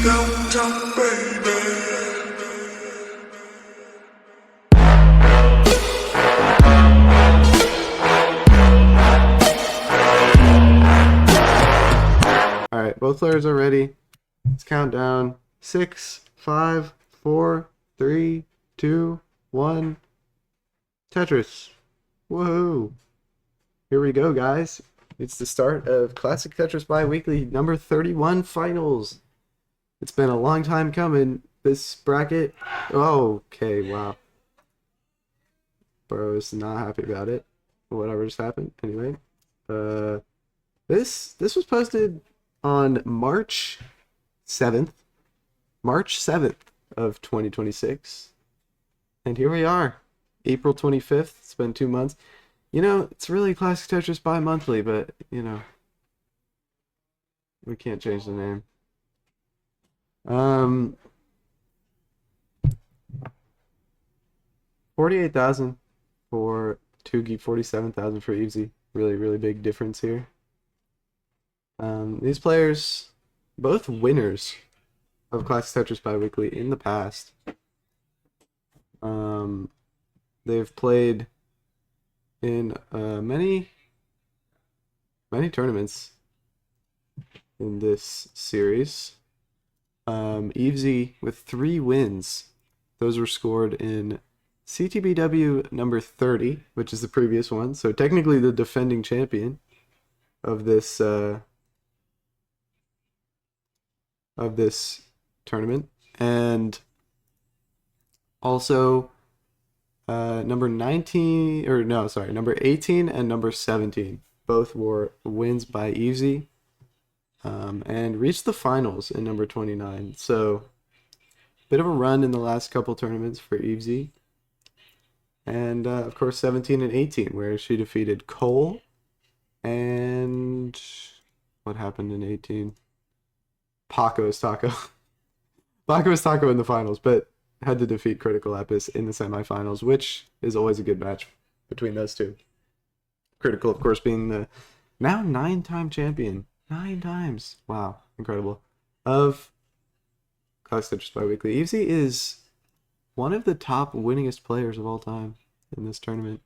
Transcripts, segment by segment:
downtown, baby. All right, both players are ready. Let's count down. 6, 5, 4, 3, 2, 1. Tetris. Woohoo! Here we go, guys. It's the start of Classic Tetris Bi-Weekly number 31 finals. It's been a long time coming. This bracket. Oh, okay, wow. Bro is not happy about it. Whatever just happened. Anyway, this was posted on March 7th of 2026. And here we are, April 25th. It's been 2 months. You know, it's really Classic Tetris bi-monthly, but, you know, we can't change the name. 48,000 for Tugi, 47,000 for Evesy. Really, really big difference here. These players, both winners of Classic Tetris Bi-Weekly in the past. They've played in many tournaments in this series. Evesy with 3 wins. Those were scored in Ctbw number 30, which is the previous one. So technically the defending champion of this tournament, and also number 19, or no, sorry, number 18 and number 17 both were wins by Evesy, and reached the finals in number 29. So bit of a run in the last couple tournaments for Evesy, and of course 17 and 18 where she defeated Cole, and what happened in 18? Paco's Taco. Paco's Taco in the finals, but had to defeat Critical Epis in the semifinals, which is always a good match between those two. Critical, of course, being the now 9-time champion. 9 times. Wow, incredible. Of Classic Tetris Bi-Weekly. Evesy is one of the top winningest players of all time in this tournament.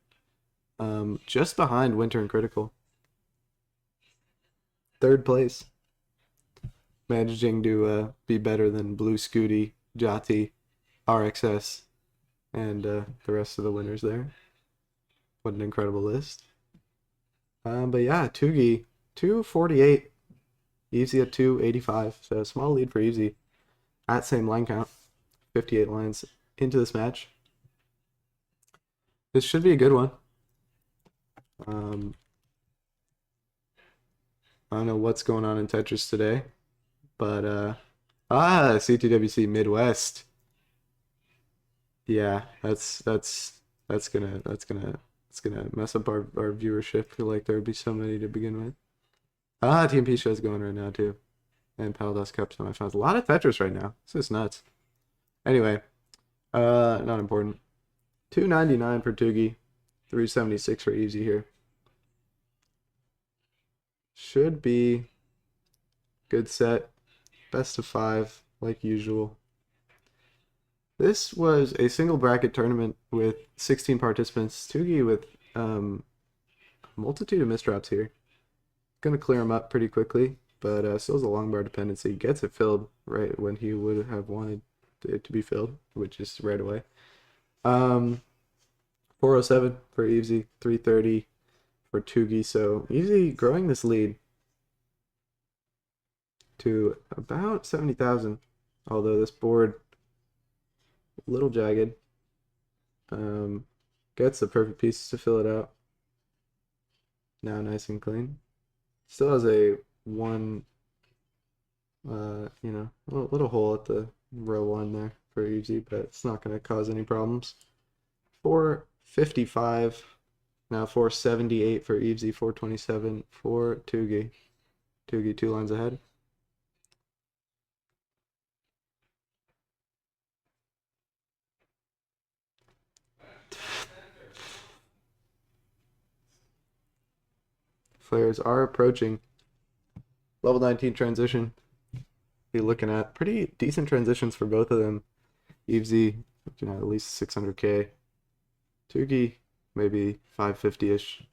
Just behind Winter and Critical. 3rd place. Managing to be better than Blue Scooty, Jati, RXS, and the rest of the winners there. What an incredible list. But yeah, Tugi, 248. Evesy at 285. So a small lead for Evesy at same line count. 58 lines into this match. This should be a good one. I don't know what's going on in Tetris today, but CTWC Midwest. Yeah, that's gonna mess up our viewership. I feel like there would be so many to begin with. TMP show's going right now too, and Paldos Cup semifinals. A lot of Tetris right now. This is nuts. Anyway, not important. 299 for Tugi, 376 for Evesy here. Should be good set. Best of 5, like usual. This was a single bracket tournament with 16 participants. Tugi with a multitude of misdrops here. Gonna clear him up pretty quickly, but still has a long bar dependency. Gets it filled right when he would have wanted it to be filled, which is right away. 407 for Evesy, 330 for Tugi. So Evesy growing this lead to about 70,000, although this board a little jagged. Gets the perfect pieces to fill it out. Now nice and clean. Still has a one, little hole at the row 1 there for Evesy, but it's not going to cause any problems. 455. Now 478 for Evesy, 427 for Tugi. Tugi 2 lines ahead. Players are approaching level 19 transition. be looking at pretty decent transitions for both of them. Evesy, at least 600k. Tugi, maybe 550-ish.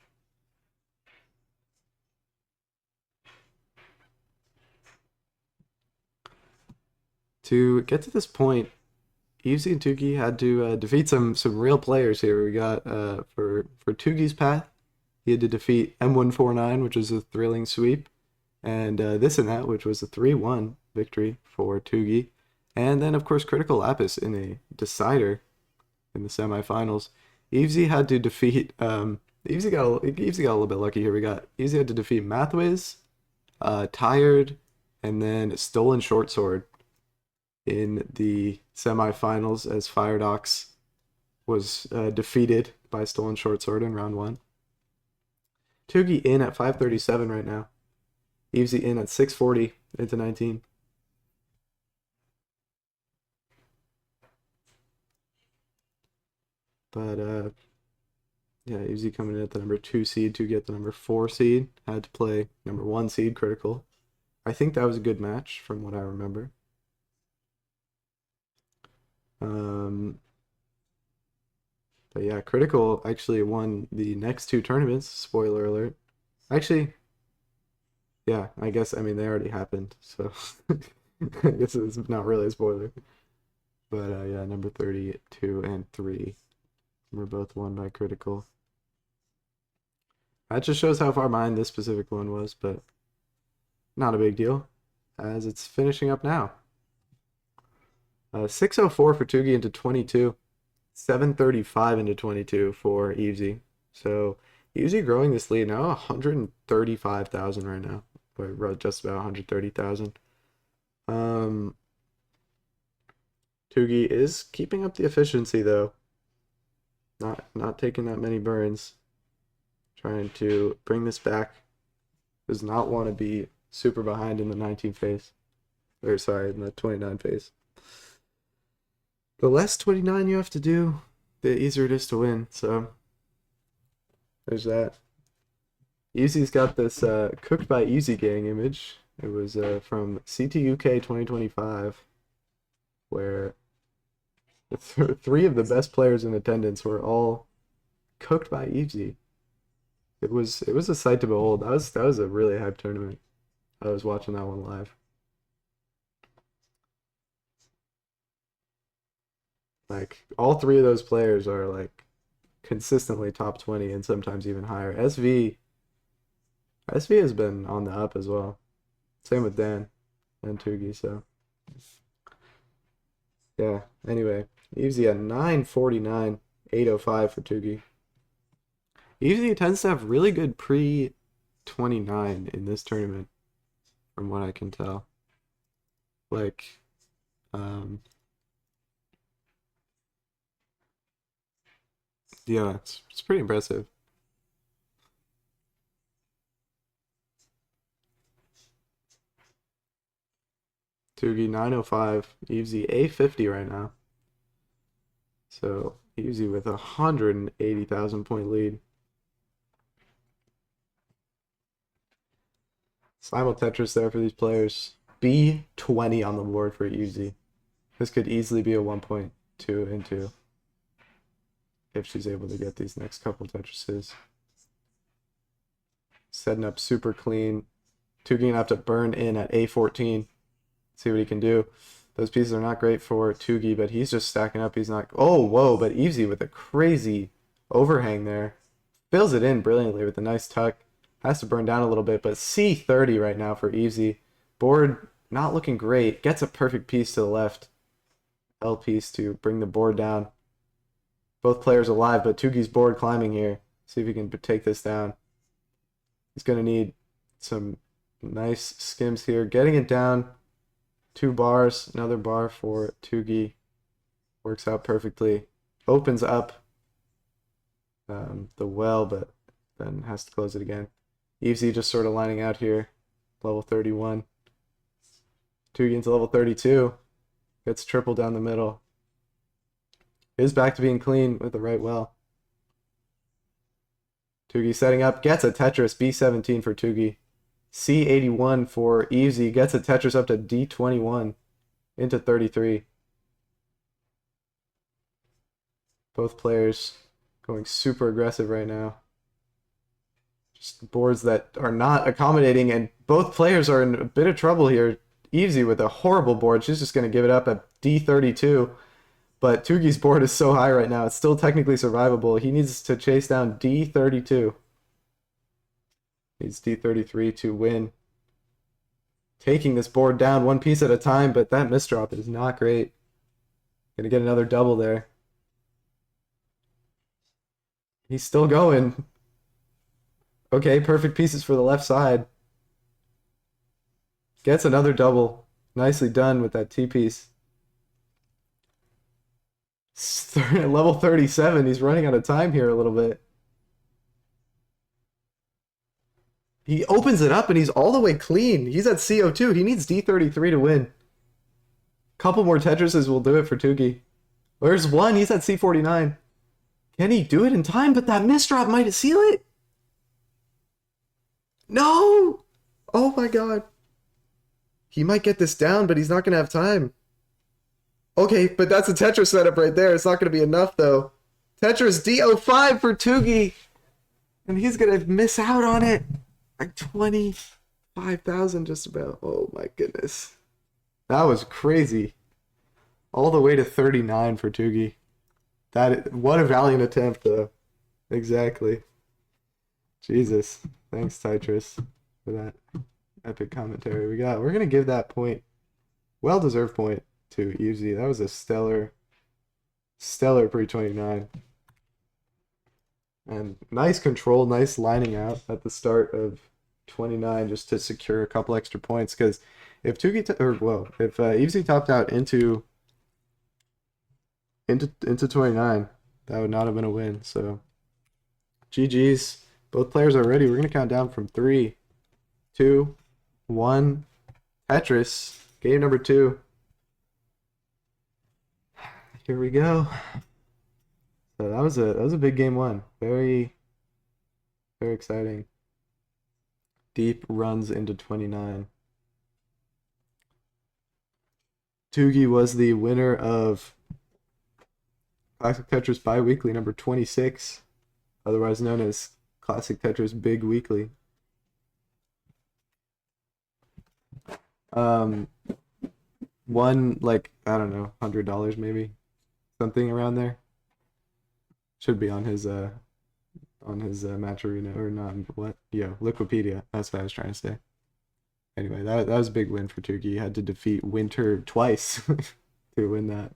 To get to this point, Evesy and Tugi had to defeat some real players here. We got for Tugi's path, he had to defeat M149, which was a thrilling sweep, and This and That, which was a 3-1 victory for Tugi, and then of course Critical Lapis in a decider in the semifinals. Evesy had to defeat Evesy got a little bit lucky here. Evesy had to defeat Mathwiz, Tired, and then Stolen Short Sword in the semifinals as Firedox was defeated by Stolen Short Sword in round 1. Tugi in at 537 right now. Evesy in at 640 into 19. But yeah, Evesy coming in at the number 2 seed to get the number 4 seed. Had to play number 1 seed Critical. I think that was a good match from what I remember. But yeah, Critical actually won the next 2 tournaments. Spoiler alert. Actually, yeah, I mean, they already happened, so I guess it's not really a spoiler. But yeah, number 32 and 3 were both won by Critical. That just shows how far behind this specific one was, but not a big deal, as it's finishing up now. 604 for Tugi into 22. 735 into 22 for Evesy. So Evesy growing this lead now, 135,000 right now. Or just about 130,000. Tugi is keeping up the efficiency though. Not taking that many burns. Trying to bring this back. Does not want to be super behind in the 19 phase. Or sorry, in the 29 phase. The less 29 you have to do, the easier it is to win. So there's that. Evesy's got this Cooked by Easy Gang image. It was from CTUK 2025, where the 3 of the best players in attendance were all cooked by Evesy. It was a sight to behold. That was a really hype tournament. I was watching that one live. Like, all 3 of those players are like consistently top 20 and sometimes even higher. SV has been on the up as well. Same with Dan and Tugi, so yeah. Anyway, Evesy at 949, 805 for Tugi. Evesy tends to have really good pre-29 in this tournament, from what I can tell. Like, yeah, it's pretty impressive. Tugi 905, Evesy 850 right now. So Evesy with 180,000 point lead. Simul Tetris there for these players. B20 on the board for Evesy. This could easily be a 1.2 into if she's able to get these next couple Tetrises. Setting up super clean. Tugi gonna have to burn in at A14. See what he can do. Those pieces are not great for Tugi, but he's just stacking up. He's not... Oh, whoa, but Evesy with a crazy overhang there. Fills it in brilliantly with a nice tuck. Has to burn down a little bit, but C30 right now for Evesy. Board not looking great. Gets a perfect piece to the left. L piece to bring the board down. Both players alive, but Tugi's board climbing here. See if he can take this down. He's going to need some nice skims here. Getting it down. 2 bars. Another bar for Tugi. Works out perfectly. Opens up the well, but then has to close it again. Evesy just sort of lining out here. Level 31. Tugi into level 32. Gets triple down the middle. Is back to being clean with the right well. Tugi setting up. Gets a Tetris. B17 for Tugi. C81 for Evesy gets a Tetris up to D21 into 33. Both players going super aggressive right now. Just boards that are not accommodating, and both players are in a bit of trouble here. Evesy with a horrible board. She's just going to give it up at D32. But Tugi's board is so high right now, it's still technically survivable. He needs to chase down D32. Needs D33 to win. Taking this board down one piece at a time, but that misdrop is not great. Gonna get another double there. He's still going. Okay, perfect pieces for the left side. Gets another double. Nicely done with that T-piece. Level 37. He's running out of time here a little bit. He opens it up and he's all the way clean. He's at CO2. He needs D33 to win. Couple more Tetrises will do it for Tugi. Where's one? He's at C49. Can he do it in time? But that misdrop might seal it. No! Oh my god. He might get this down, but he's not going to have time. Okay, but that's a Tetris setup right there. It's not going to be enough, though. Tetris D05 for Tugi. And he's going to miss out on it. Like 25,000 just about. Oh my goodness. That was crazy. All the way to 39 for Tugi. What a valiant attempt, though. Exactly. Jesus. Thanks, Tetris, for that epic commentary. We're going to give that point, well-deserved point, to Evesy. That was a stellar pre-29. And nice control, nice lining out at the start of 29 just to secure a couple extra points. Because if Evesy topped out into 29, that would not have been a win. So GG's. Both players are ready. We're going to count down from 3, 2, 1. Tetris, game number 2. Here we go. So that was a big game 1. Very, very exciting. Deep runs into 29. Tugi was the winner of Classic Tetris Bi-Weekly number 26, otherwise known as Classic Tetris Big Weekly. Won like, I don't know, $100 maybe, something around there. Should be on his Match Arena, or not, what? Yeah, Liquipedia. That's what I was trying to say. Anyway, that was a big win for Tugi. He had to defeat Winter twice to win that.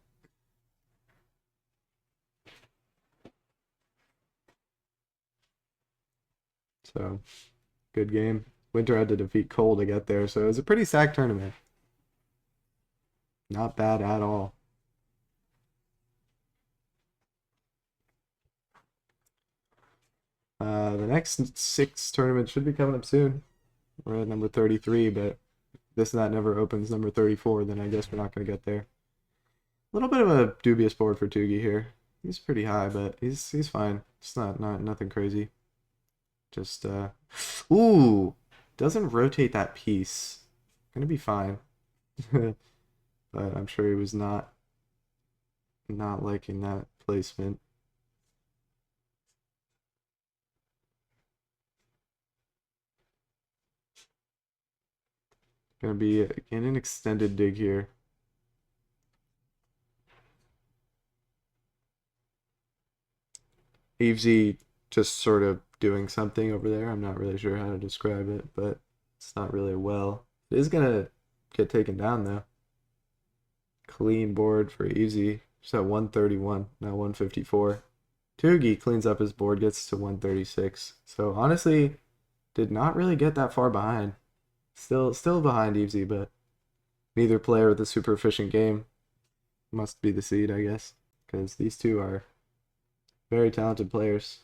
So, good game. Winter had to defeat Cole to get there, so it was a pretty stacked tournament. Not bad at all. The next 6 tournaments should be coming up soon. We're at number 33, but this and that never opens number 34, then I guess we're not going to get there. A little bit of a dubious board for Tugi here. He's pretty high, but he's fine. It's not nothing crazy. Just ooh, doesn't rotate that piece. Gonna be fine. But I'm sure he was not liking that placement. Gonna be in an extended dig here. Evesy just sort of doing something over there. I'm not really sure how to describe it, but it's not really well. It is gonna get taken down though. Clean board for Evesy. Just at 131, now 154. Tugi cleans up his board, gets to 136. So honestly, did not really get that far behind. Still behind Evesy, but neither player with a super efficient game. Must be the seed, I guess, because these two are very talented players.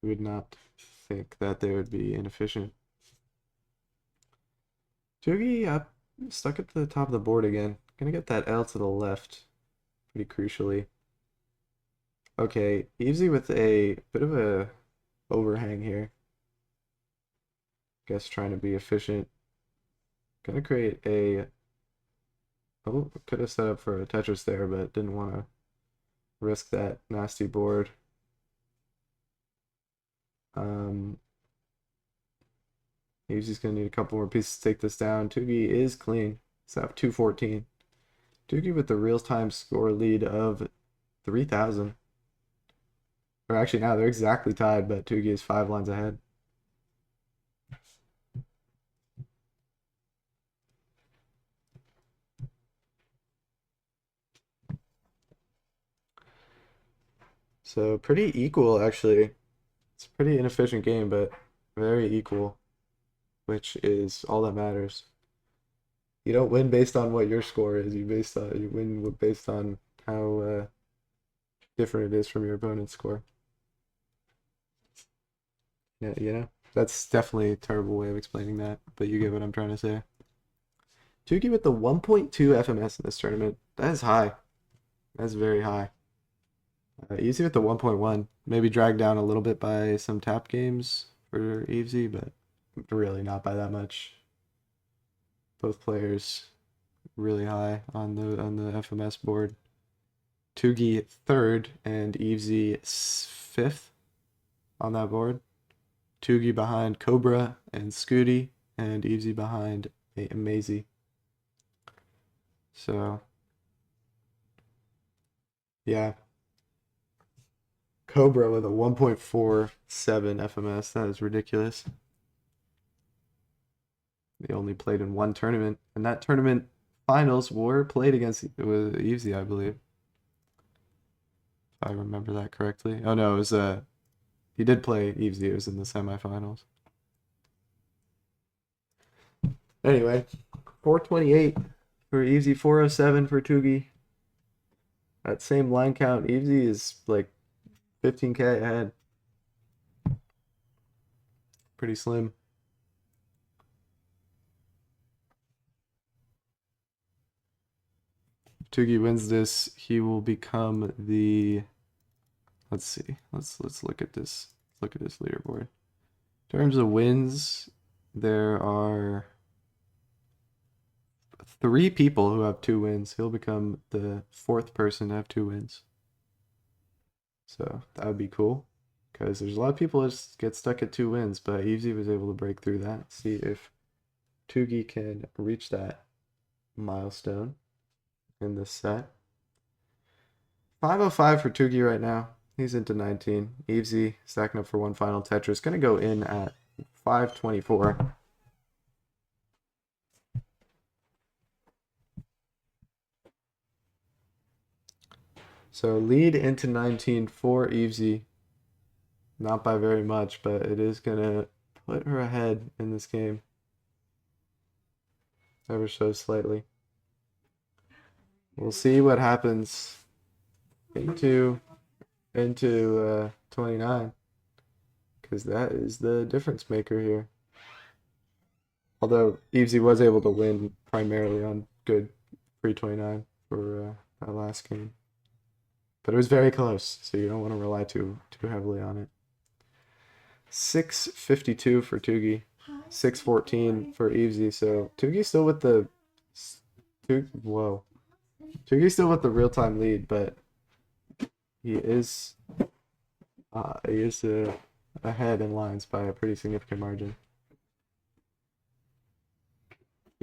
You would not think that they would be inefficient. Tugi up, stuck at the top of the board again. Gonna get that L to the left, pretty crucially. Okay, Evesy with a bit of a overhang here. Guess trying to be efficient. Gonna create a... Oh, could have set up for a Tetris there, but didn't want to risk that nasty board. He's just gonna need a couple more pieces to take this down. Tugi is clean. He's up 214. Tugi with the real-time score lead of 3,000. Or actually, now they're exactly tied, but Tugi is 5 lines ahead. So pretty equal, actually. It's a pretty inefficient game, but very equal, which is all that matters. You don't win based on what your score is. You win based on how different it is from your opponent's score. Yeah, you know, that's definitely a terrible way of explaining that, but you get what I'm trying to say. Tugi with the 1.2 FMS in this tournament. That is high. That's very high. Evesy with the 1.1. Maybe dragged down a little bit by some tap games for Evesy, but really not by that much. Both players really high on the FMS board. Tugi 3rd and Evesy 5th on that board. Tugi behind Cobra and Scooty, and Evesy behind Mazy. So, yeah. Cobra with a 1.47 FMS. That is ridiculous. They only played in one tournament, and that tournament finals were played against with Evesy, I believe. If I remember that correctly. Oh no, it was he did play Evesy. It was in the semifinals. Anyway, 428 for Evesy, 407 for Tugi. That same line count, Evesy is like 15K ahead. Pretty slim. If Tugi wins this, he will become the... Let's see. Let's look at this. Look at this leaderboard. In terms of wins, there are 3 people who have 2 wins. He'll become the 4th person to have 2 wins. So that would be cool, because there's a lot of people that just get stuck at 2 wins, but Evesy was able to break through that. See if Tugi can reach that milestone in this set. 505 for Tugi right now. He's into 19. Evesy stacking up for one final Tetris. Gonna go in at 524. So lead into 19 for Evesy. Not by very much, but it is gonna put her ahead in this game. Ever so slightly. We'll see what happens into 29, because that is the difference maker here. Although Evesy was able to win primarily on good free 29 for that last game, but it was very close, so you don't want to rely too heavily on it. 652 for Tugi, 614 for Evesy. So Tugi's still with the Tugi's still with the real-time lead, but he is ahead in lines by a pretty significant margin.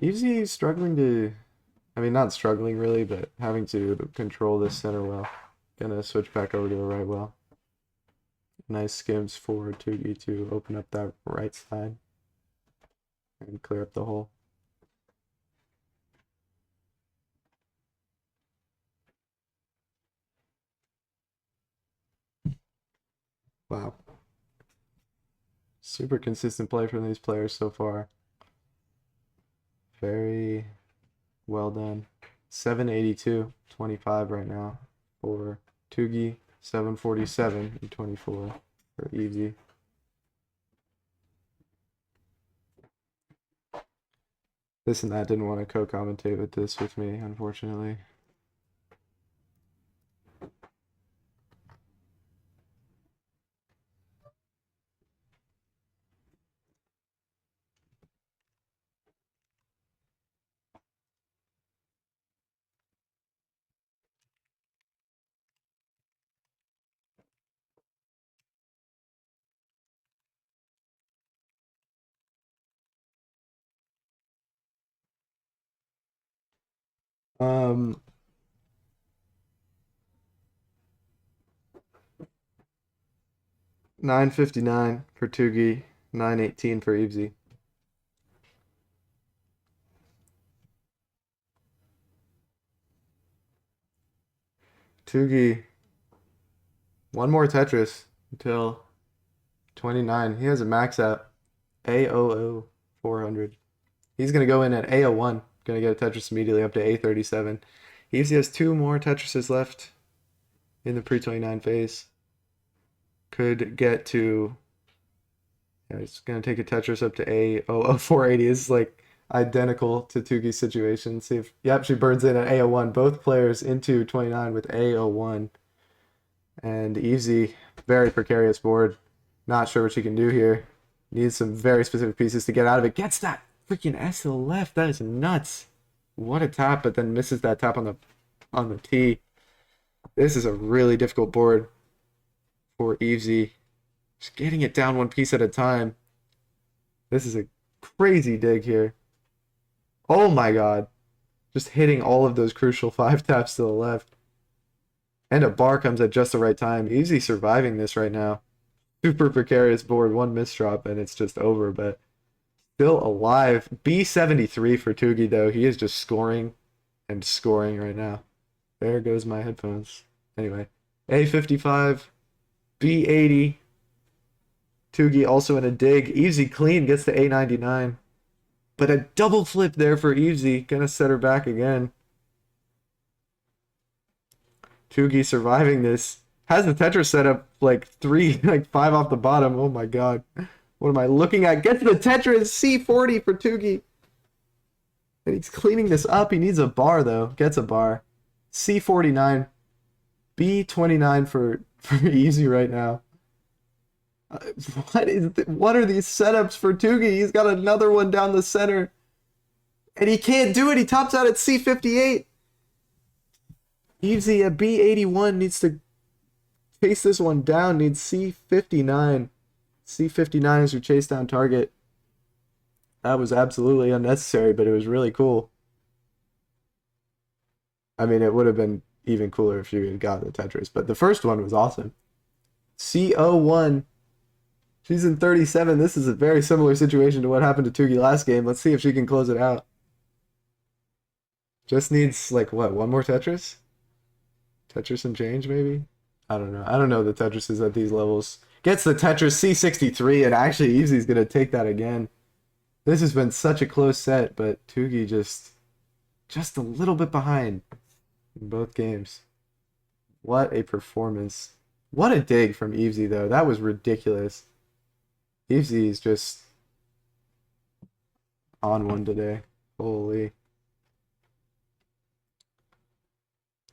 Evesy struggling to, I mean, not struggling really, but having to control this center well. Gonna switch back over to the right well. Nice skims for Tugi to open up that right side and clear up the hole. Wow. Super consistent play from these players so far. Very well done. 782, 25 right now for Tugi, 747 and 24 for Evesy. This and that didn't want to co-commentate with this with me, unfortunately. Um, 959 for Tugi, 918 for Evesy. Tugi, one more Tetris until 29. He has a max at A00 400. He's going to go in at A01. Going to get a Tetris immediately up to A37. Evesy has two more Tetrises left in the pre-29 phase. Could get to... Yeah, he's going to take a Tetris up to A00480. This is like identical to Tugi's situation. See if... Yep, she burns in at A01. Both players into 29 with A01. And Evesy, very precarious board. Not sure what she can do here. Needs some very specific pieces to get out of it. Gets that freaking S to the left. That is nuts. What a tap, but then misses that tap on the tee. This is a really difficult board for Evesy. Just getting it down one piece at a time. This is a crazy dig here. Oh my god. Just hitting all of those crucial 5 taps to the left. And a bar comes at just the right time. Evesy surviving this right now. Super precarious board. One misdrop and it's just over, but still alive. B73 for Tugi, though. He is just scoring and scoring right now. There goes my headphones. Anyway, A55, B80. Tugi also in a dig. Evesy clean gets to A99. But a double flip there for Evesy. Gonna set her back again. Tugi surviving this. Has the Tetris set up like 5 off the bottom. Oh my god. What am I looking at? Gets the Tetris C40 for Tugi. And he's cleaning this up. He needs a bar though. Gets a bar. C49. B29 for Evesy right now. What are these setups for Tugi? He's got another one down the center. And he can't do it. He tops out at C58. Evesy at B81 needs to chase this one down. Needs C59. C59 is your chase down target. That was absolutely unnecessary, but it was really cool. I mean, it would have been even cooler if you had got the Tetris, but the first one was awesome. C01. She's in 37. This is a very similar situation to what happened to Tugi last game. Let's see if she can close it out. Just needs, like, what, one more Tetris? Tetris and change, maybe? I don't know. I don't know the Tetrises at these levels. Gets the Tetris C63, and actually Evesy's going to take that again. This has been such a close set, but Tugi just a little bit behind in both games. What a performance. What a dig from Evesy, though. That was ridiculous. Evesy is just on one today. Holy.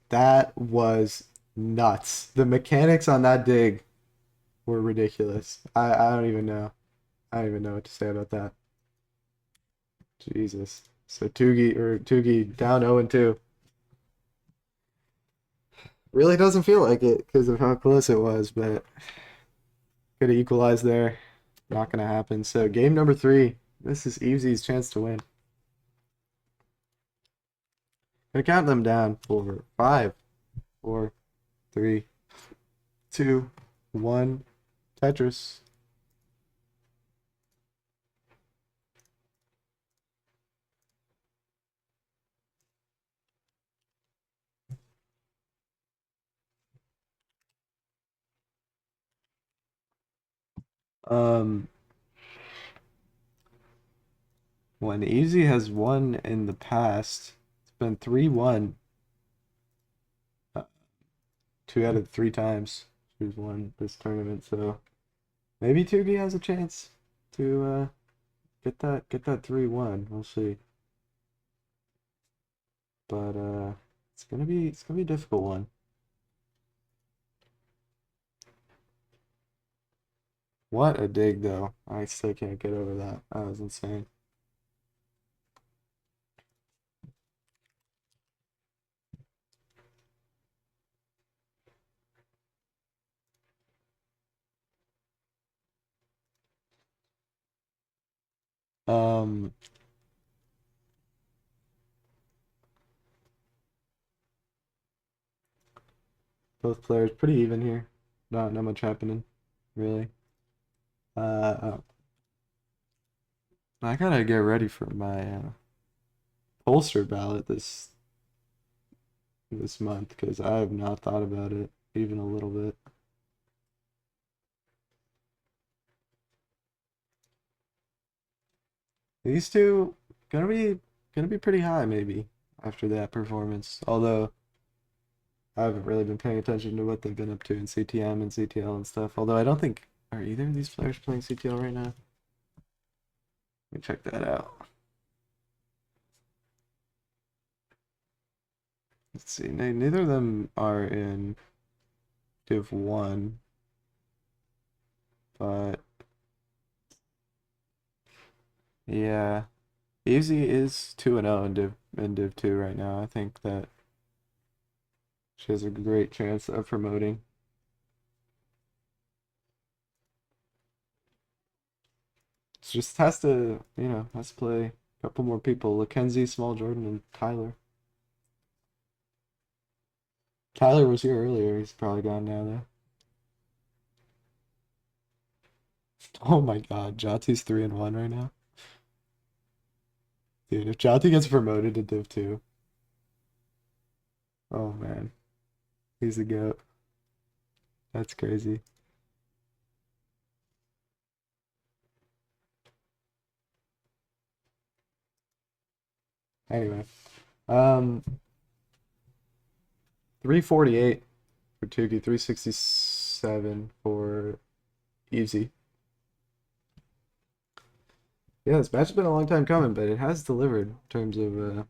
That was nuts. The mechanics on that dig were ridiculous. I don't even know. I don't even know what to say about that. Jesus. So Tugi down 0-2. Really doesn't feel like it because of how close it was, but could have equalized there. Not gonna happen. So game number 3. This is Evesy's chance to win. Gonna count them down for 5, 4, 3, 2, 1. Tetris. Um, when Evesy has won in the past, it's been 3-1. 2 out of 3 times she's won this tournament, so maybe Tugi has a chance to get that 3-1. We'll see. But it's gonna be a difficult one. What a dig though. I still can't get over that. That was insane. Um Both players pretty even here. Not much happening, really. Oh. I gotta get ready for my pollster ballot this month because I have not thought about it even a little bit. These two gonna be pretty high maybe after that performance. Although I haven't really been paying attention to what they've been up to in CTM and CTL and stuff. Although I don't think are either of these players playing CTL right now. Let me check that out. Let's see. Neither of them are in Div 1, but yeah, Evesy is 2-0 in Div 2 right now. I think that she has a great chance of promoting. Just has to, has to play a couple more people. Mackenzie, Small Jordan, and Tyler. Tyler was here earlier. He's probably gone now, though. Oh my god, Jati's 3-1 right now. Dude, if Jati gets promoted to Div 2, oh man, he's the GOAT. That's crazy. Anyway, 348 for Tugi, 367 for Evesy. Yeah, this match has been a long time coming, but it has delivered in terms of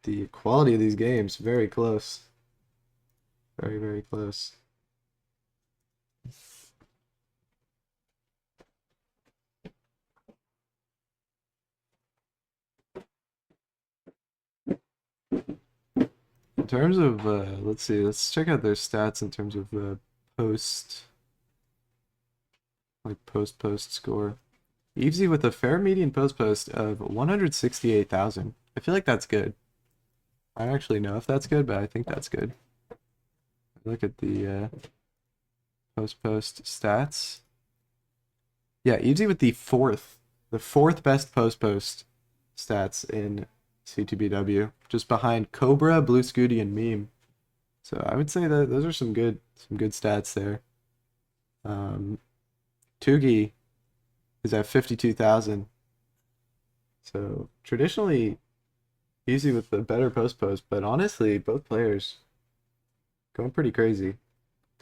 the quality of these games. Very close. Very, very close. In terms of, let's see, let's check out their stats in terms of post score. Evesy with a fair median post of 168,000. I feel like that's good. I don't actually know if that's good, but I think that's good. Look at the post stats. Yeah, Evesy with the fourth best post stats in Ctbw, just behind Cobra, Blue Scooty, and Meme. So I would say that those are some good stats there. Tugi is at 52,000. So traditionally Evesy with the better post, but honestly, both players going pretty crazy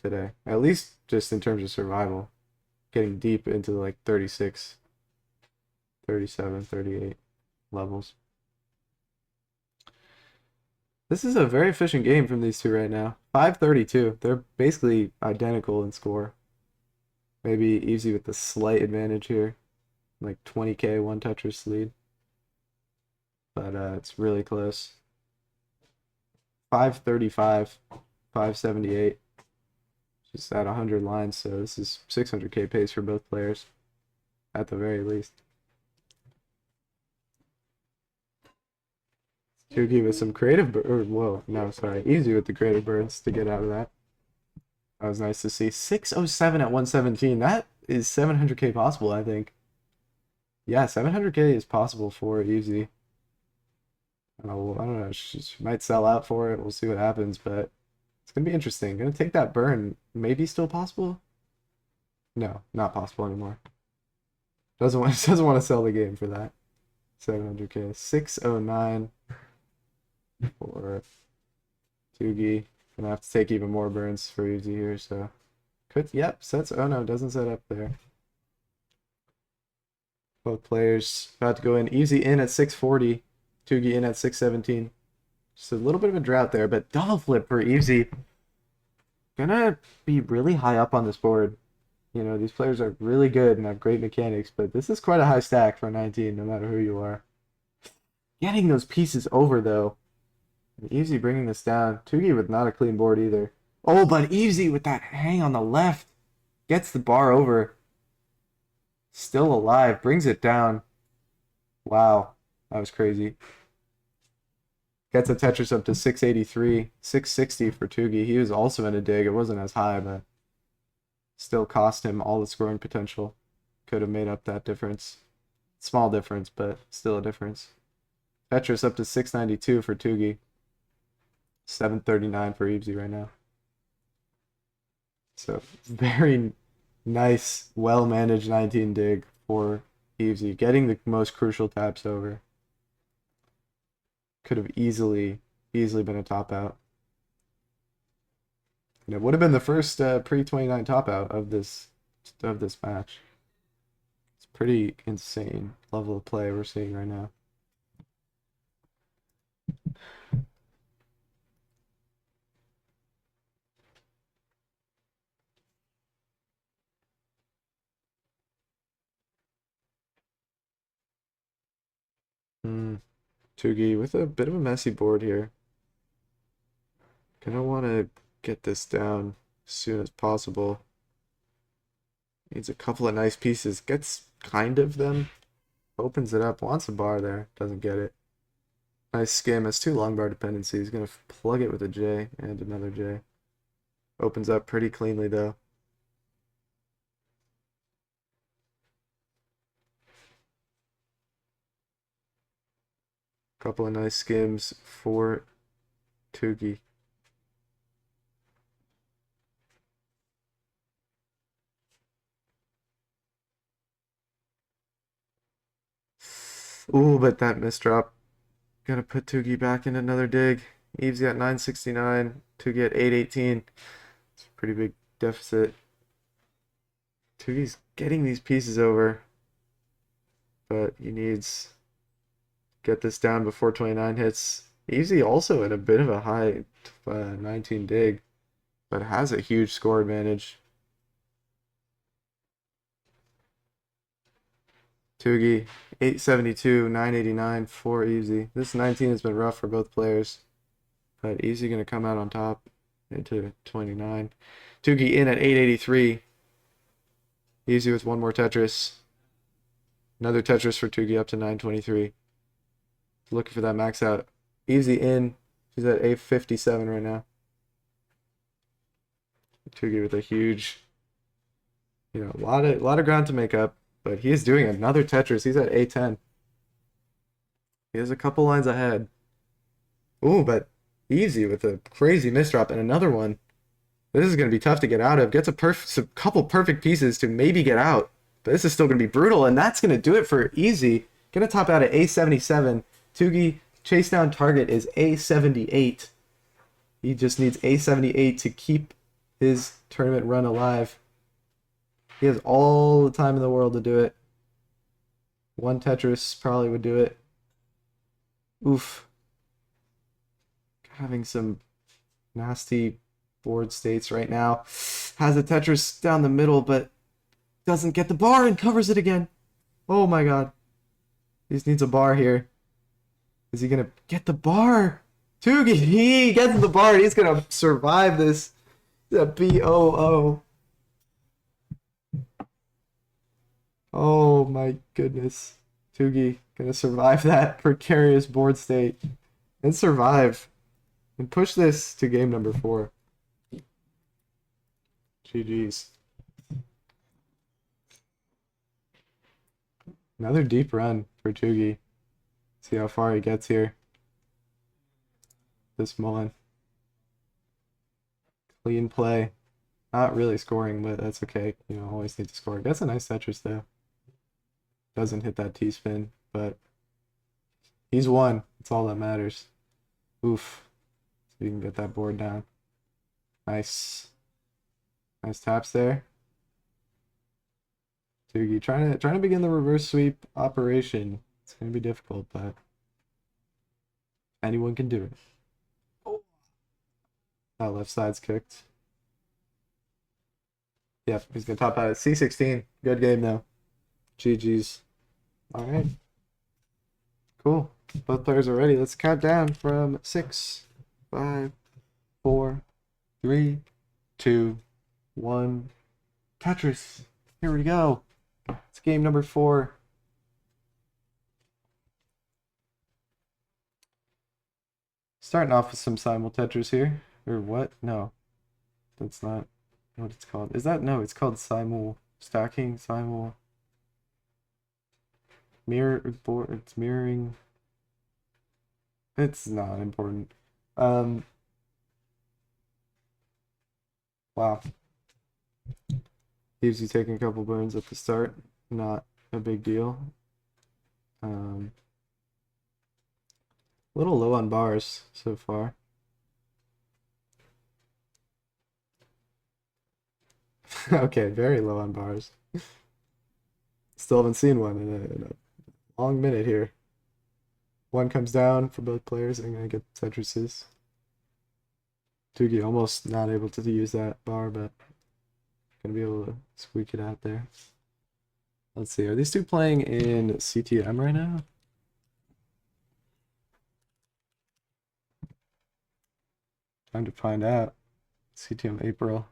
today. At least just in terms of survival. Getting deep into like 36, 37, 38 levels. This is a very efficient game from these two right now. 532. They're basically identical in score. Maybe Evesy with the slight advantage here. Like 20k one-touchers lead. But it's really close. 535, 578. Just at 100 lines, so this is 600k pace for both players. At the very least. Tugi with some creative, Evesy with the creative burns to get out of that. That was nice to see. 607 at 117. That is 700k possible, I think. Yeah, 700k is possible for Evesy. I don't know. She might sell out for it. We'll see what happens, but it's gonna be interesting. Gonna take that burn. Maybe still possible? No, not possible anymore. Doesn't want to sell the game for that. 700k. 609 for Tugi. Gonna have to take even more burns for Evesy here, so sets. Oh no, doesn't set up there. Both players about to go in. Evesy in at 640, Tugi in at 617. Just a little bit of a drought there, but double flip for Evesy. Gonna be really high up on this board. These players are really good and have great mechanics, but this is quite a high stack for 19, no matter who you are. Getting those pieces over, though. Evesy bringing this down. Tugi with not a clean board either. Oh, but Evesy with that hang on the left. Gets the bar over. Still alive. Brings it down. Wow. That was crazy. Gets a Tetris up to 683, 660 for Tugi. He was also in a dig. It wasn't as high, but still cost him all the scoring potential. Could have made up that difference. Small difference, but still a difference. Tetris up to 692 for Tugi. 739 for Evesy right now. So very nice, well-managed 19 dig for Evesy. Getting the most crucial taps over. Could have easily been a top out. And it would have been the first pre-29 top out of this match. It's pretty insane level of play we're seeing right now. Tugi with a bit of a messy board here. Gonna want to get this down as soon as possible. Needs a couple of nice pieces. Gets kind of them. Opens it up. Wants a bar there. Doesn't get it. Nice skim. Has 2 long bar dependencies. Gonna plug it with a J and another J. Opens up pretty cleanly though. Couple of nice skims for Tugi. Ooh, but that misdrop. Gotta put Tugi back in another dig. Evesy at 969, Tugi at 818. It's a pretty big deficit. Tugi's getting these pieces over, but he needs to get this down before 29 hits. Evesy also in a bit of a high 19 dig, but has a huge score advantage. Tugi, 872, 989 for Evesy. This 19 has been rough for both players, but Evesy going to come out on top into 29. Tugi in at 883. Evesy with one more Tetris. Another Tetris for Tugi up to 923. Looking for that max out. Evesy in. She's at 857 right now. Tugi with a huge, a lot of ground to make up. But he is doing another Tetris. He's at A10. He has a couple lines ahead. Ooh, but Evesy with a crazy misdrop and another one. This is going to be tough to get out of. Gets a couple perfect pieces to maybe get out. But this is still going to be brutal, and that's going to do it for Evesy. Going to top out at A77. Tugi chase down target is A78. He just needs A78 to keep his tournament run alive. He has all the time in the world to do it. One Tetris probably would do it. Oof. Having some nasty board states right now. Has a Tetris down the middle, but doesn't get the bar and covers it again. Oh my god. He just needs a bar here. Is he going to get the bar? Tugi, he gets the bar. He's going to survive this. The BOO. Oh my goodness. Tugi gonna survive that precarious board state and survive and push this to game number 4. GG's. Another deep run for Tugi. See how far he gets here. This mullen. Clean play. Not really scoring, but that's okay. Always need to score. Gets a nice Tetris though. Doesn't hit that T-spin, but he's won. That's all that matters. Oof. So you can get that board down. Nice. Nice taps there. Tugi trying to begin the reverse sweep operation. It's gonna be difficult, but anyone can do it. Oh. That left side's kicked. Yep, he's gonna top out at C16. Good game though. GG's. All right. Cool. Both players are ready. Let's count down from 6, 5, 4, 3, 2, 1. Tetris. Here we go. It's game number 4. Starting off with some simul tetras here. Or what? No, that's not what it's called. Is that? No, it's called simul stacking, simul mirror board. It's mirroring. It's not important. Um, wow. Evesy taking a couple burns at the start. Not a big deal. A little low on bars so far. Okay, very low on bars. Still haven't seen one in a long minute here. One comes down for both players. I'm gonna get Tetris's. Tugi almost not able to use that bar, but gonna be able to squeak it out there. Let's see. Are these two playing in CTM right now? Time to find out. CTM April.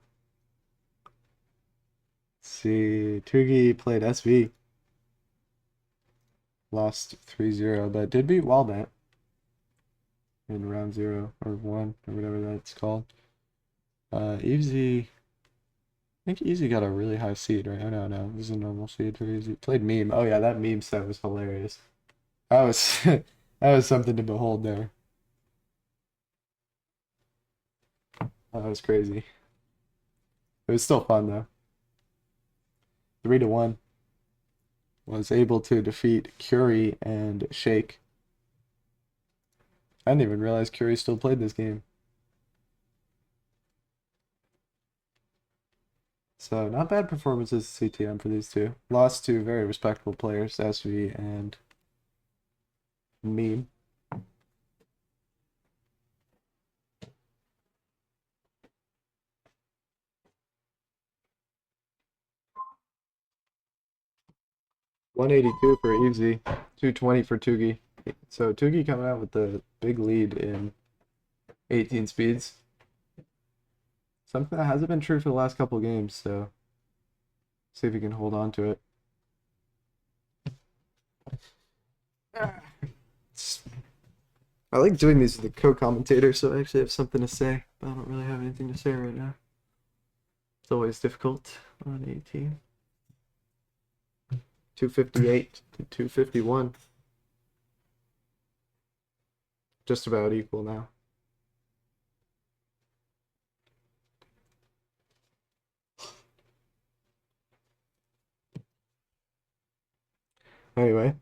Let's see. Tugi played SV. Lost 3-0, but did beat Walnut in round 0 or 1 or whatever that's called. Evesy, I think Evesy got a really high seed, right? Oh no, no, this is a normal seed for Evesy. Played meme. Oh yeah, that meme set was hilarious. That was that was something to behold there. That was crazy. It was still fun though. 3-1 was able to defeat Curie and Shake. I didn't even realize Curie still played this game. So not bad performances CTM for these two. Lost to very respectable players, SV and Meme. $182 for Evesy, 220 for Tugi. So Tugi coming out with the big lead in 18 speeds. Something that hasn't been true for the last couple games, so see if he can hold on to it. I like doing these with the co-commentator, so I actually have something to say, but I don't really have anything to say right now. It's always difficult on 18. 258 to 251. Just about equal now. Anyway,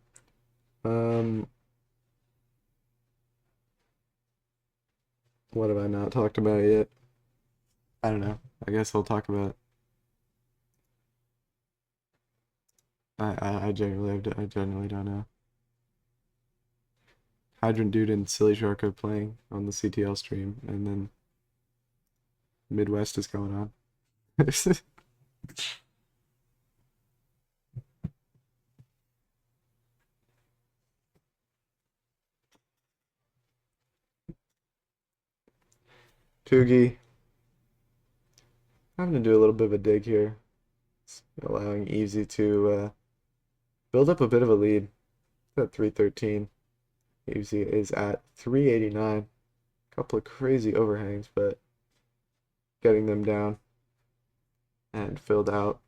what have I not talked about yet? I don't know. I guess I'll talk about. I genuinely don't know. Hydrant Dude and Silly Shark are playing on the CTL stream, and then Midwest is going on. Tugi, I'm gonna do a little bit of a dig here, allowing Evesy to build up a bit of a lead at 313. Evesy is at 389. Couple of crazy overhangs, but getting them down and filled out.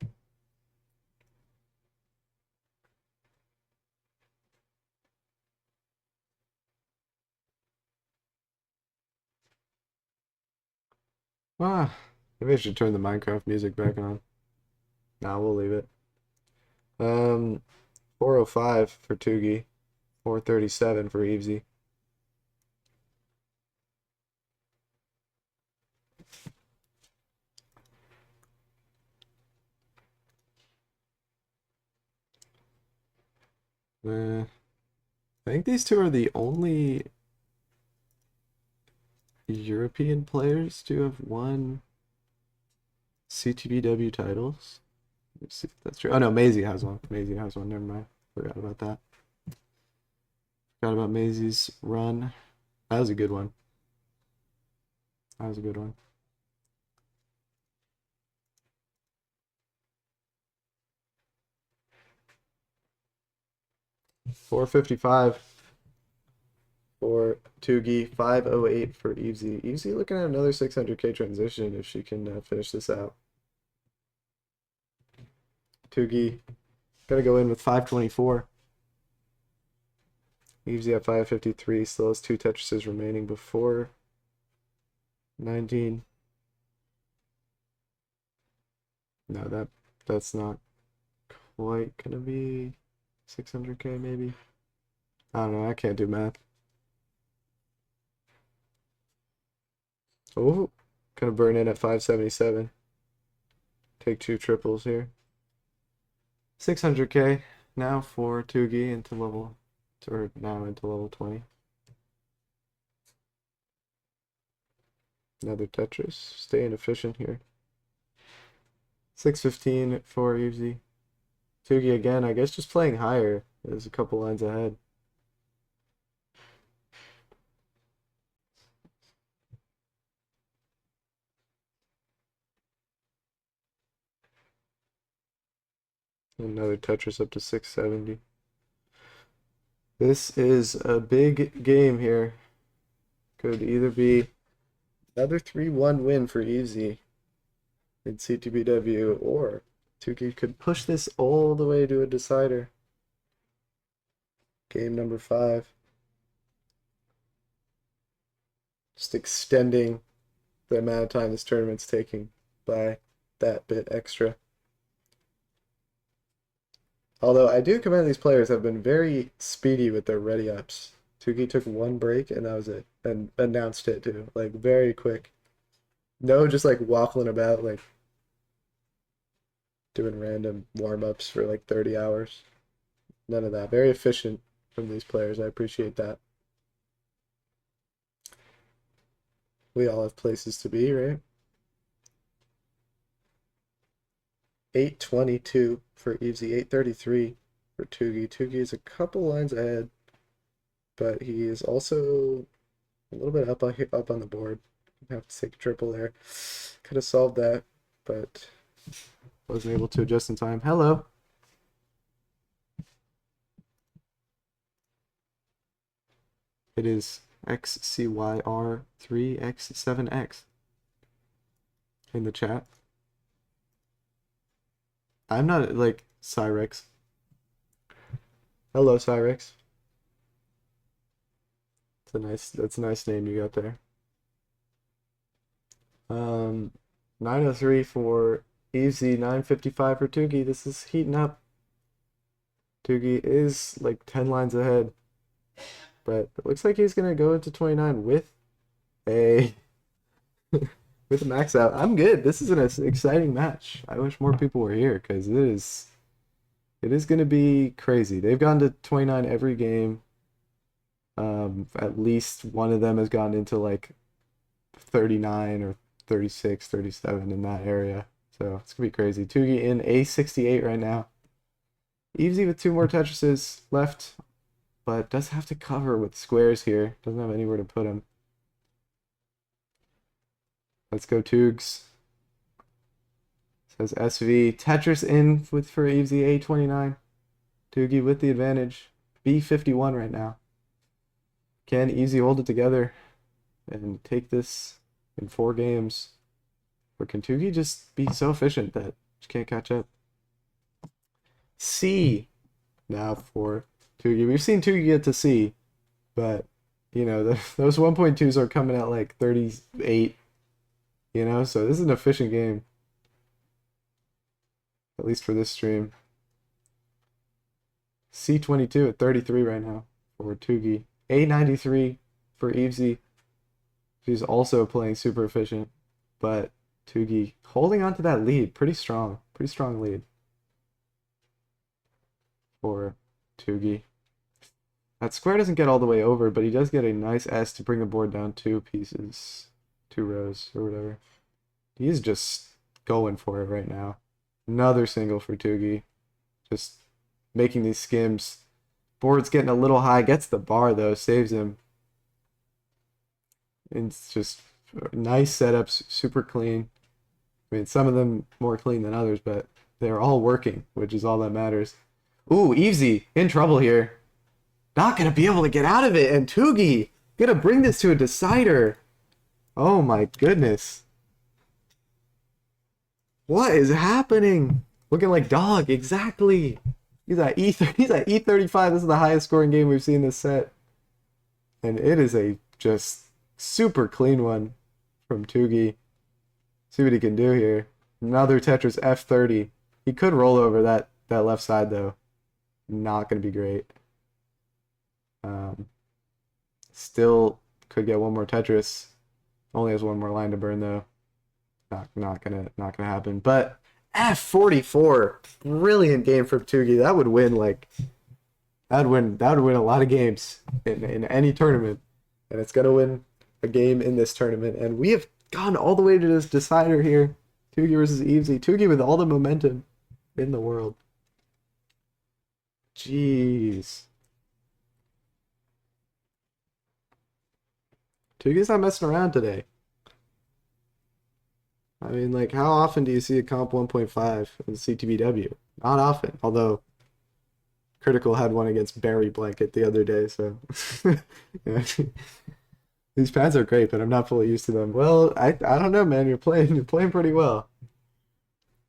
Ah, maybe I should turn the Minecraft music back on. Nah, we'll leave it. 405 for Tugi, 437 for Evesy. I think these two are the only European players to have won Ctbw titles. Let's see if that's true. Oh no, Maisie has one. Maisie has one. Never mind. Forgot about that. Forgot about Maisie's run. That was a good one. That was a good one. $455 for Tugi, 508 for Evesy. Evesy looking at another 600k transition if she can finish this out. Tugi gotta go in with 524. Evesy at 553, still has 2 Tetris's remaining before 19. No, that's not quite gonna be 600k maybe. I don't know, I can't do math. Oh, gonna burn in at 577. Take 2 triples here. 600k now for Tugi into level, or now into level 20. Another Tetris, staying efficient here. 615 for Evesy. Tugi again, I guess just playing higher. There's a couple lines ahead. Another Tetris up to 670. This is a big game here. Could either be another 3-1 win for Evesy in Ctbw, or Tugi could push this all the way to a decider. Game number 5. Just extending the amount of time this tournament's taking by that bit extra. Although I do commend these players have been very speedy with their ready ups. Tugi took 1 break and that was it, and announced it too, like very quick. No, just like waffling about, like doing random warm-ups for like 30 hours. None of that. Very efficient from these players. I appreciate that. We all have places to be, right? 822 for Evesy, 833 for Tugi. Tugi is a couple lines ahead, but he is also a little bit up on the board. Have to take a triple there. Could have solved that, but wasn't able to just in time. Hello. It is XCYR3X7X in the chat. I'm not like Cyrex. Hello, Cyrex. That's a nice name you got there. 903 for Evesy, 955 for Tugi. This is heating up. Tugi is like 10 lines ahead, but it looks like he's gonna go into 29 with a with a max out. I'm good. This is an exciting match. I wish more people were here because it is gonna be crazy. They've gone to 29 every game. At least one of them has gone into like 39 or 36, 37 in that area. So it's gonna be crazy. Tugi in A68 right now. Evesy with 2 more Tetrises left, but does have to cover with squares here. Doesn't have anywhere to put him. Let's go Tugs. Says SV. Tetris in for Evesy, A29. Tugi with the advantage. B51 right now. Can Evesy hold it together and take this in 4 games? Or can Tugi just be so efficient that she can't catch up? C now for Tugi. We've seen Tugi get to C, but you know, those 1.2s are coming at like 38, you know, so this is an efficient game, at least for this stream. C22 at 33 right now for Tugi. A93 for Evesy. She's also playing super efficient, but Tugi holding on to that lead. Pretty strong lead for Tugi. That square doesn't get all the way over, but he does get a nice S to bring the board down 2 pieces, 2 rows or whatever. He's just going for it right now. Another single for Tugi. Just making these skims. Board's getting a little high. Gets the bar though. Saves him. And it's just nice setups. Super clean. I mean, some of them more clean than others, but they're all working, which is all that matters. Ooh, Evesy in trouble here. Not going to be able to get out of it. And Tugi Gonna bring this to a decider. Oh my goodness. What is happening? Looking like dog, exactly. He's at E35. This is the highest scoring game we've seen this set. And it is a just super clean one from Tugi. See what he can do here. Another Tetris F30. He could roll over that left side though. Not gonna be great. Still could get one more Tetris. Only has one more line to burn though. Not gonna happen. But F44, brilliant game from Tugi. That would win that would win a lot of games in any tournament, and it's gonna win a game in this tournament. And we have gone all the way to this decider here. Tugi versus Evesy. Tugi with all the momentum in the world. Jeez. Tugi's not messing around today. I mean, like, how often do you see a comp 1.5 in Ctbw? Not often, although Critical had one against Barry Blanket the other day, so yeah. These pads are great, but I'm not fully used to them. Well, I don't know, man. You're playing pretty well.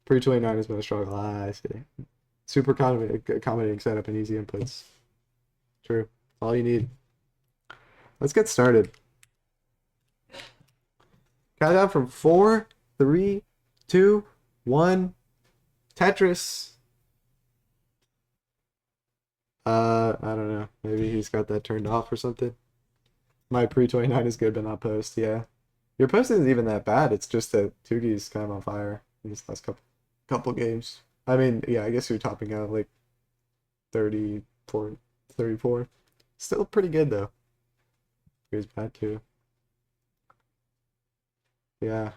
Pre-29 has been a struggle. I see. Super accommodating setup and easy inputs. True. All you need. Let's get started. Countdown from 4, 3, 2, 1. Tetris. I don't know. Maybe he's got that turned off or something. My pre-29 is good, but not post. Yeah, your post isn't even that bad. It's just that Tugi's kind of on fire in these last couple games. I mean, yeah, I guess you're topping out like 34. Still pretty good though. Here's bad too. Yeah.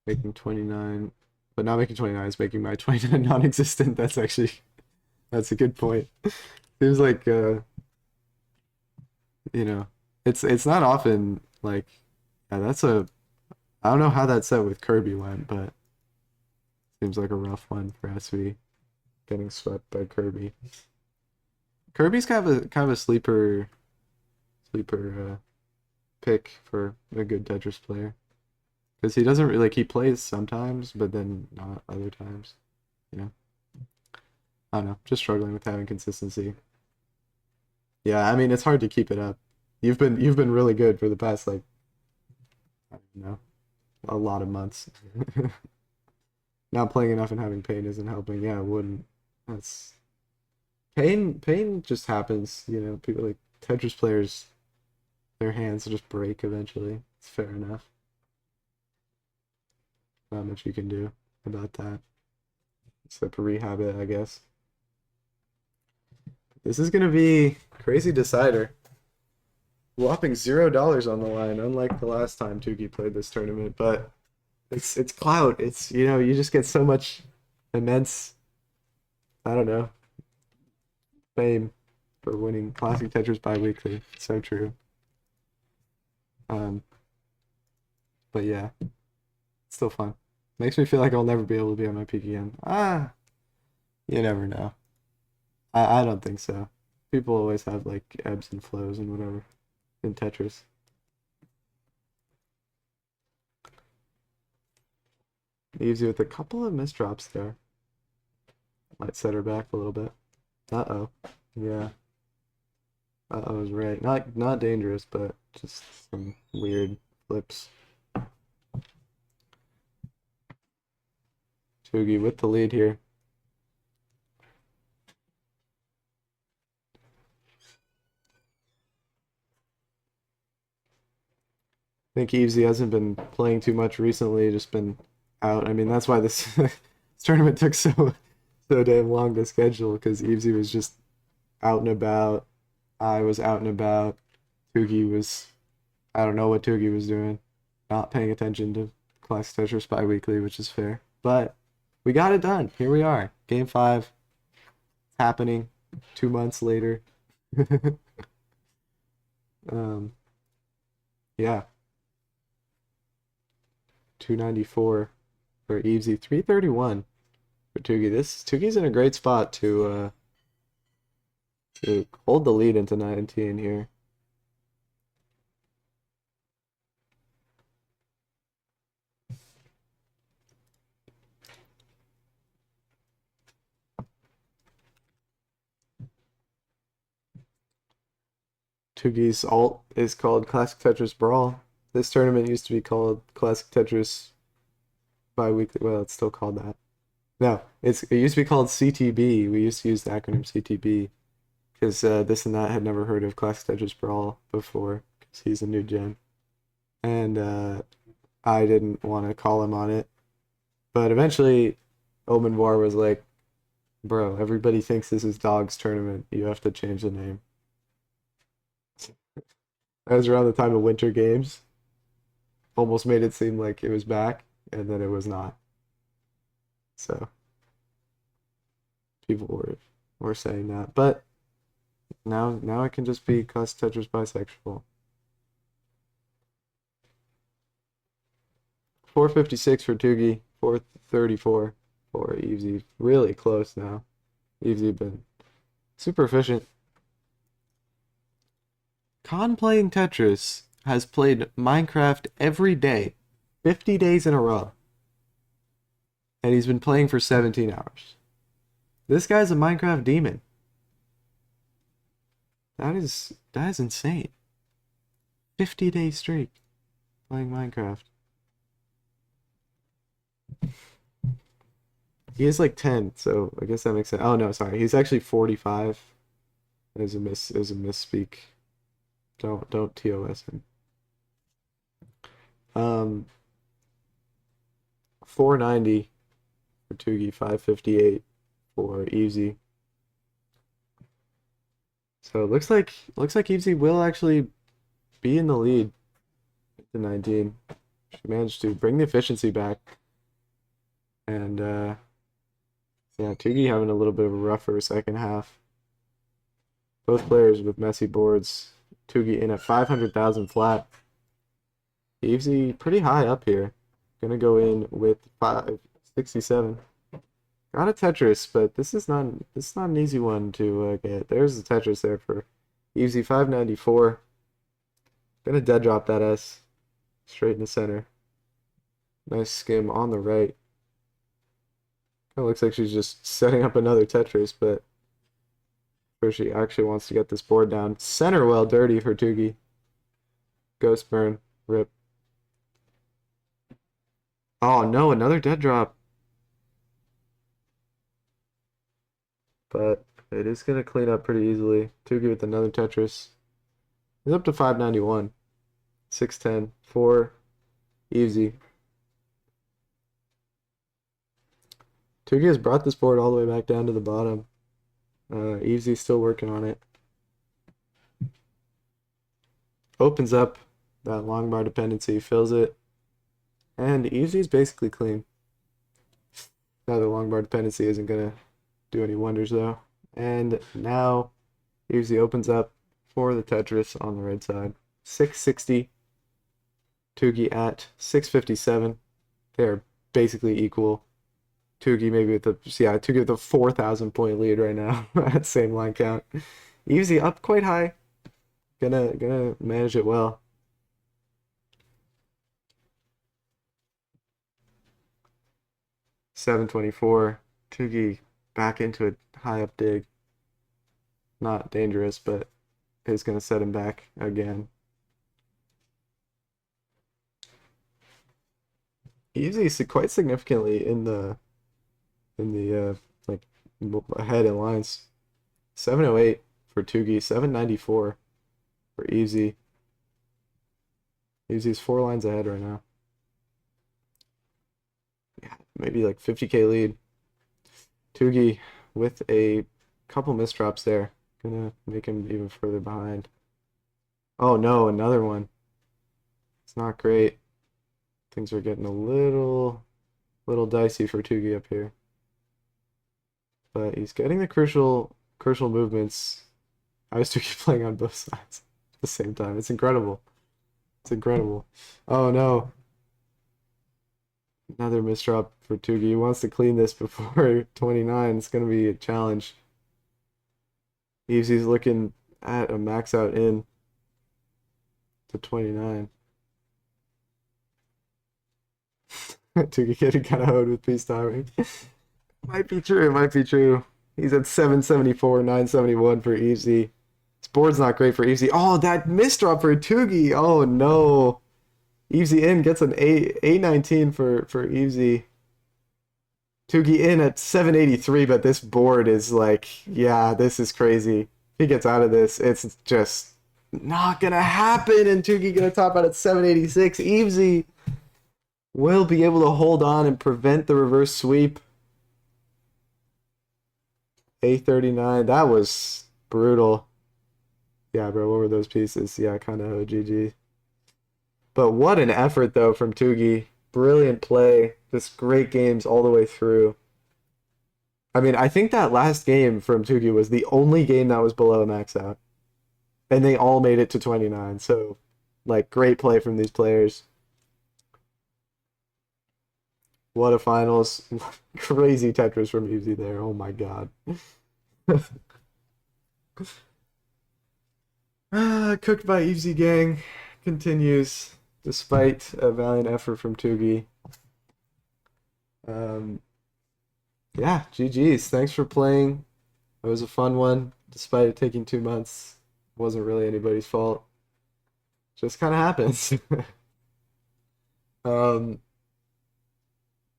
Making 29, but not making 29 is making my 29 non-existent. That's a good point. Seems like it's not often like, yeah, I don't know how that set with Kirby went, but seems like a rough one for SV, getting swept by Kirby. Kirby's kind of a sleeper pick for a good Tetris player. Because he doesn't really, he plays sometimes, but then not other times. You know? I don't know, just struggling with having consistency. Yeah, I mean, it's hard to keep it up. You've been really good for the past, like, I don't know, a lot of months. Not playing enough and having pain isn't helping. Yeah, it wouldn't. That's pain just happens, people like Tetris players, their hands just break eventually. It's fair enough. Not much you can do about that. Except for rehab it, I guess. This is gonna be crazy decider. Whopping $0 on the line, unlike the last time Tugi played this tournament, but it's clout. It's you just get so much immense, I don't know, fame for winning Classic Tetris bi-weekly. It's so true. But yeah, it's still fun. Makes me feel like I'll never be able to be on my peak again. You never know. I don't think so. People always have like ebbs and flows and whatever in Tetris. Leaves you with a couple of misdrops there. Might set her back a little bit. Uh-oh. Yeah. Uh-oh is right. Not dangerous, but just some weird flips. Tugi with the lead here. I think Evesy hasn't been playing too much recently, just been out. I mean, that's why this, this tournament took so damn long to schedule, because Evesy was just out and about. I was out and about. Tugi was, I don't know what Tugi was doing. Not paying attention to Classic Tetris bi-weekly, which is fair. But we got it done. Here we are. Game 5. It's happening 2 months later. Yeah. 294 for Evesy, 331 for Tugi. Tugi's in a great spot to to hold the lead into 19 here. Tugi's alt is called Classic Tetris Brawl. This tournament used to be called Classic Tetris Bi-Weekly. Well, it's still called that. No, it used to be called CTB. We used to use the acronym CTB because this and that had never heard of Classic Tetris Brawl before because he's a new gen. And I didn't want to call him on it. But eventually, Omen War was like, bro, everybody thinks this is Dog's tournament. You have to change the name. That was around the time of Winter Games. Almost made it seem like it was back, and then it was not. So people were saying that, but now I can just be Classic Tetris bisexual. 456 for Tugi, 434 for Evesy. Really close now. Evesy been super efficient. Khan playing Tetris has played Minecraft every day, 50 days in a row. And he's been playing for 17 hours. This guy's a Minecraft demon. That is insane. 50-day streak playing Minecraft. He is like 10, so I guess that makes sense. Oh no, sorry. He's actually 45. It was a misspeak. Don't TOS him. 490 for Tugi, 558 for Evesy. So it looks like Evesy will actually be in the lead at the 19. She managed to bring the efficiency back. And yeah, Tugi having a little bit of a rougher second half. Both players with messy boards. Tugi in at 500,000 flat. Evesy pretty high up here. Gonna go in with 567. Got a Tetris, but this is not an easy one to get. There's the Tetris there for Evesy, 594. Gonna dead drop that S straight in the center. Nice skim on the right. Kind of looks like she's just setting up another Tetris, but first she actually wants to get this board down. Center well dirty for Tugi. Ghost burn. Rip. Oh no, another dead drop. But it is going to clean up pretty easily. Tugi with another Tetris. He's up to 591. 610. 4. Evesy. Tugi has brought this board all the way back down to the bottom. Evesy's still working on it. Opens up that long bar dependency, fills it. And Evesy's basically clean. Now the long bar dependency isn't going to do any wonders though. And now Evesy opens up for the Tetris on the right side. 660. Tugi at 657. They're basically equal. Tugi maybe with Tugi with a 4,000 point lead right now at same line count. Evesy up quite high. Gonna manage it well. $724. Tugi back into a high up dig. Not dangerous, but is gonna set him back again. Evesy quite significantly in the like ahead in lines. 708 for Tugi, 794 for Evesy. Evesy's 4 lines ahead right now. Yeah, maybe like 50k lead. Tugi with a couple misdrops there. Gonna make him even further behind. Oh no, another one. It's not great. Things are getting a little dicey for Tugi up here. But he's getting the crucial movements. I was Tugi playing on both sides at the same time. It's incredible. It's incredible. Oh no. Another misdrop for Tugi. He wants to clean this before 29. It's going to be a challenge. Evesy's looking at a max out in to 29. Tugi getting kind of hoed with peace timing. Might be true. It might be true. He's at 774, 971 for Evesy. This board's not great for Evesy. Oh, that misdrop for Tugi. Oh, no. Evesy in gets an 819 for Evesy. Tugi in at 783, but this board is like, yeah, this is crazy. If he gets out of this, it's just not going to happen. And Tugi going to top out at 786. Evesy will be able to hold on and prevent the reverse sweep. 839. That was brutal. Yeah, bro, what were those pieces? Yeah, kind of OGG. But what an effort, though, from Tugi. Brilliant play. Just great games all the way through. I mean, I think that last game from Tugi was the only game that was below a max out. And they all made it to 29. So, like, great play from these players. What a finals. Crazy Tetris from Evesy there. Oh my god. Cooked by Evesy gang continues despite a valiant effort from Tugi. Yeah, GG's. Thanks for playing. It was a fun one, despite it taking 2 months. It wasn't really anybody's fault. Just kind of happens.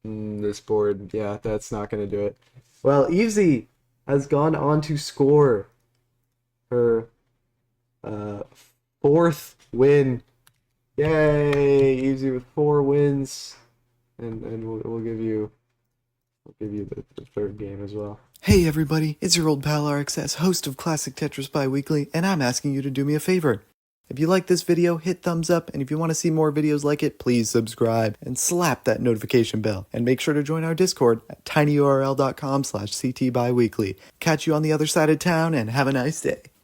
This board, yeah, that's not going to do it. Well, Evesy has gone on to score her 4th win. Yay, Evesy with 4 wins, and we'll give you the 3rd game as well. Hey everybody, it's your old pal RXS, host of Classic Tetris Bi-Weekly, and I'm asking you to do me a favor. If you like this video, hit thumbs up, and if you want to see more videos like it, please subscribe and slap that notification bell. And make sure to join our Discord at tinyurl.com/ctbiweekly. Catch you on the other side of town, and have a nice day.